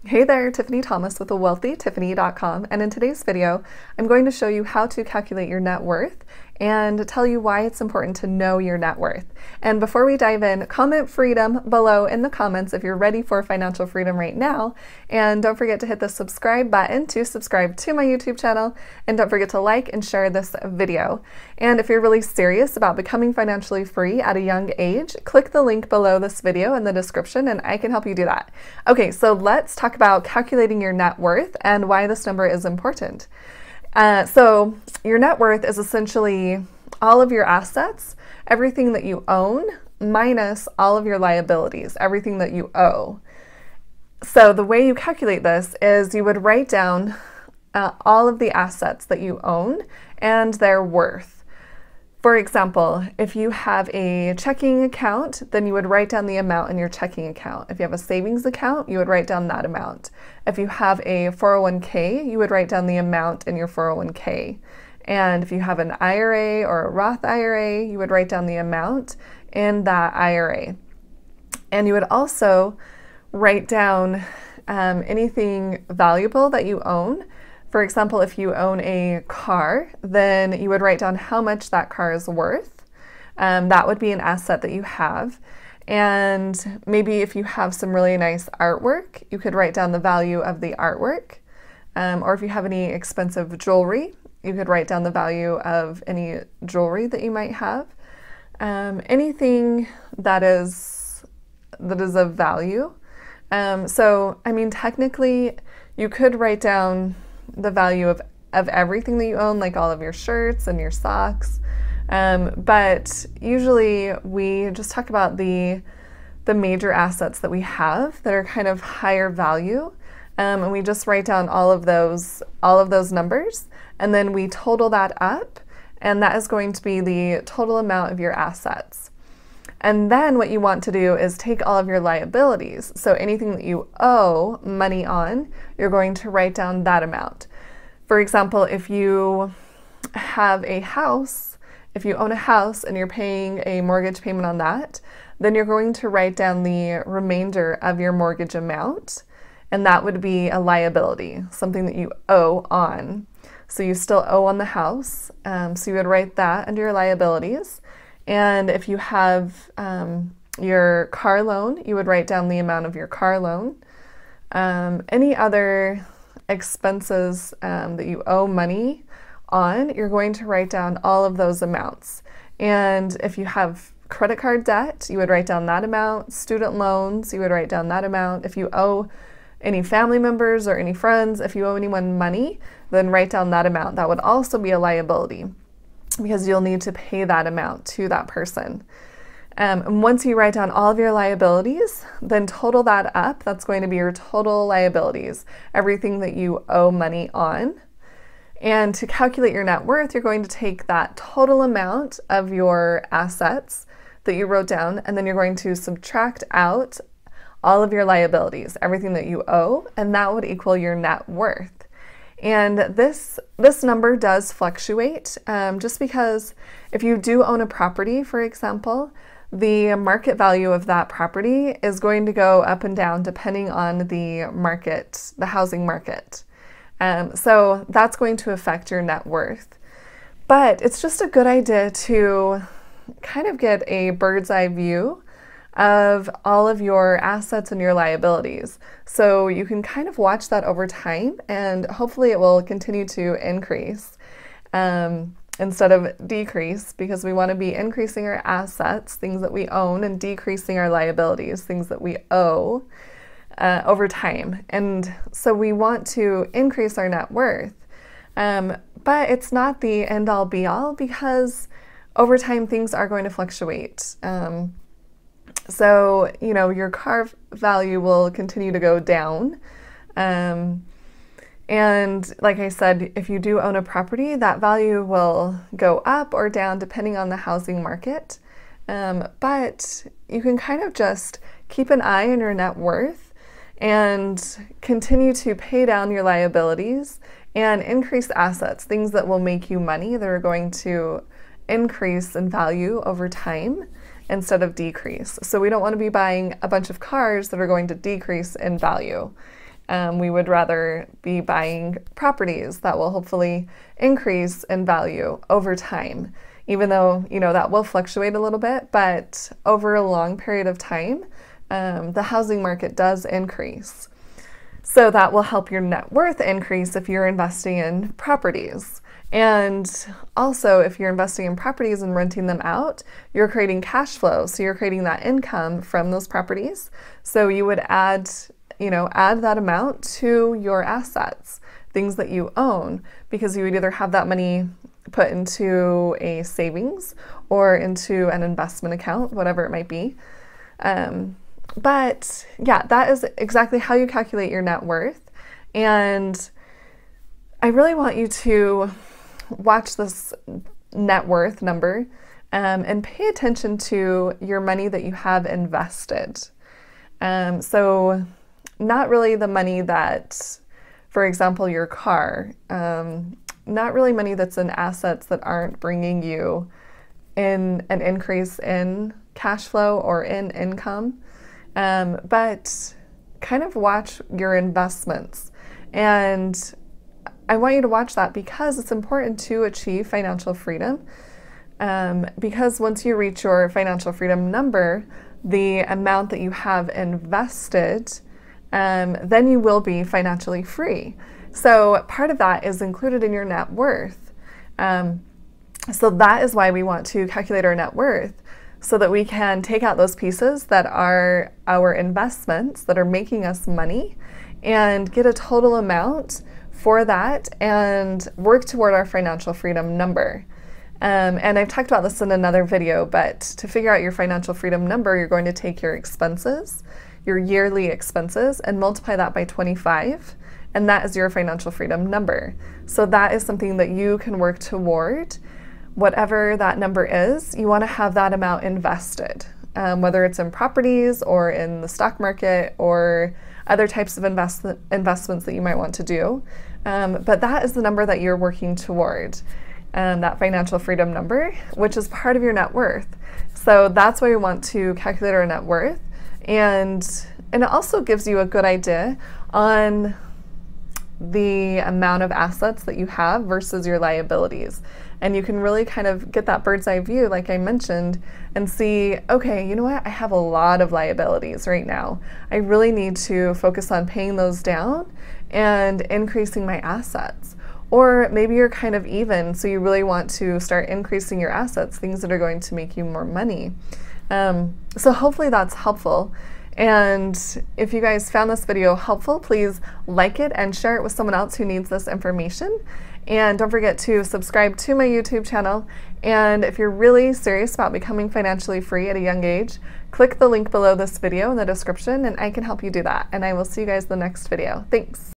Hey there, Tiffany Thomas with wealthytiffany.com, and in today's video, I'm going to show you how to calculate your net worth and tell you why it's important to know your net worth. And before we dive in, comment freedom below in the comments if you're ready for financial freedom right now, and don't forget to hit the subscribe button to subscribe to my YouTube channel, and don't forget to like and share this video. And if you're really serious about becoming financially free at a young age, click the link below this video in the description and I can help you do that. Okay, so let's talk about calculating your net worth and why this number is important. So your net worth is essentially all of your assets, everything that you own, minus all of your liabilities, everything that you owe. So the way you calculate this is you would write down all of the assets that you own and their worth. For example, if you have a checking account, then you would write down the amount in your checking account. If you have a savings account, you would write down that amount. If you have a 401k, you would write down the amount in your 401k. And if you have an IRA or a Roth IRA, you would write down the amount in that IRA. And you would also write down anything valuable that you own. For example, if you own a car, then you would write down how much that car is worth. That would be an asset that you have. And maybe if you have some really nice artwork, you could write down the value of the artwork. Or if you have any expensive jewelry, you could write down the value of any jewelry that you might have. Anything that is of value. So, I mean, technically, you could write down the value of everything that you own, like all of your shirts and your socks. But usually we just talk about the major assets that we have that are kind of higher value. And we just write down all of those numbers, and then we total that up, and that is going to be the total amount of your assets. And then what you want to do is take all of your liabilities. So anything that you owe money on, you're going to write down that amount. For example, if you have a house, if you own a house and you're paying a mortgage payment on that, then you're going to write down the remainder of your mortgage amount, and that would be a liability, something that you owe on. So you still owe on the house, so you would write that under your liabilities. And if you have your car loan, you would write down the amount of your car loan. Any other expenses that you owe money on, you're going to write down all of those amounts. And if you have credit card debt, you would write down that amount. Student loans, you would write down that amount. If you owe any family members or any friends, if you owe anyone money, then write down that amount. That would also be a liability, because you'll need to pay that amount to that person. And once you write down all of your liabilities, then total that up. That's going to be your total liabilities, everything that you owe money on. And to calculate your net worth, you're going to take that total amount of your assets that you wrote down, and then you're going to subtract out all of your liabilities, everything that you owe, and that would equal your net worth. And this number does fluctuate, just because if you do own a property, for example, the market value of that property is going to go up and down depending on the market, the housing market. So that's going to affect your net worth. But it's just a good idea to kind of get a bird's eye view of all of your assets and your liabilities. So you can kind of watch that over time, and hopefully it will continue to increase instead of decrease, because we want to be increasing our assets, things that we own, and decreasing our liabilities, things that we owe over time. And so we want to increase our net worth, but it's not the end all be all, because over time things are going to fluctuate. So, you know, your car value will continue to go down. And like I said, if you do own a property, that value will go up or down depending on the housing market. But you can kind of just keep an eye on your net worth and continue to pay down your liabilities and increase assets, things that will make you money, that are going to increase in value over time instead of decrease. So we don't want to be buying a bunch of cars that are going to decrease in value. We would rather be buying properties that will hopefully increase in value over time, even though, that will fluctuate a little bit, but over a long period of time, the housing market does increase. So that will help your net worth increase if you're investing in properties. And also, if you're investing in properties and renting them out, you're creating cash flow. So you're creating that income from those properties. So you would add that amount to your assets, things that you own, because you would either have that money put into a savings or into an investment account, whatever it might be. But yeah, that is exactly how you calculate your net worth. And I really want you to watch this net worth number and pay attention to your money that you have invested. So not really the money that, for example, your car, not really money that's in assets that aren't bringing you in an increase in cash flow or in income, but kind of watch your investments. And I want you to watch that because it's important to achieve financial freedom. Because once you reach your financial freedom number, the amount that you have invested, then you will be financially free. So part of that is included in your net worth. So that is why we want to calculate our net worth, so that we can take out those pieces that are our investments that are making us money and get a total amount for that and work toward our financial freedom number. And I've talked about this in another video, but to figure out your financial freedom number, you're going to take your expenses, your yearly expenses, and multiply that by 25, and that is your financial freedom number. So that is something that you can work toward. Whatever that number is, you want to have that amount invested, whether it's in properties or in the stock market or other types of investments that you might want to do. But that is the number that you're working toward, that financial freedom number, which is part of your net worth. So that's why we want to calculate our net worth. And it also gives you a good idea on the amount of assets that you have versus your liabilities. And you can really kind of get that bird's eye view, like I mentioned, and see, okay, you know what? I have a lot of liabilities right now. I really need to focus on paying those down and increasing my assets. Or maybe you're kind of even, so you really want to start increasing your assets, things that are going to make you more money. So hopefully that's helpful. And if you guys found this video helpful, please like it and share it with someone else who needs this information. And don't forget to subscribe to my YouTube channel. And if you're really serious about becoming financially free at a young age, click the link below this video in the description and I can help you do that. And I will see you guys in the next video. Thanks.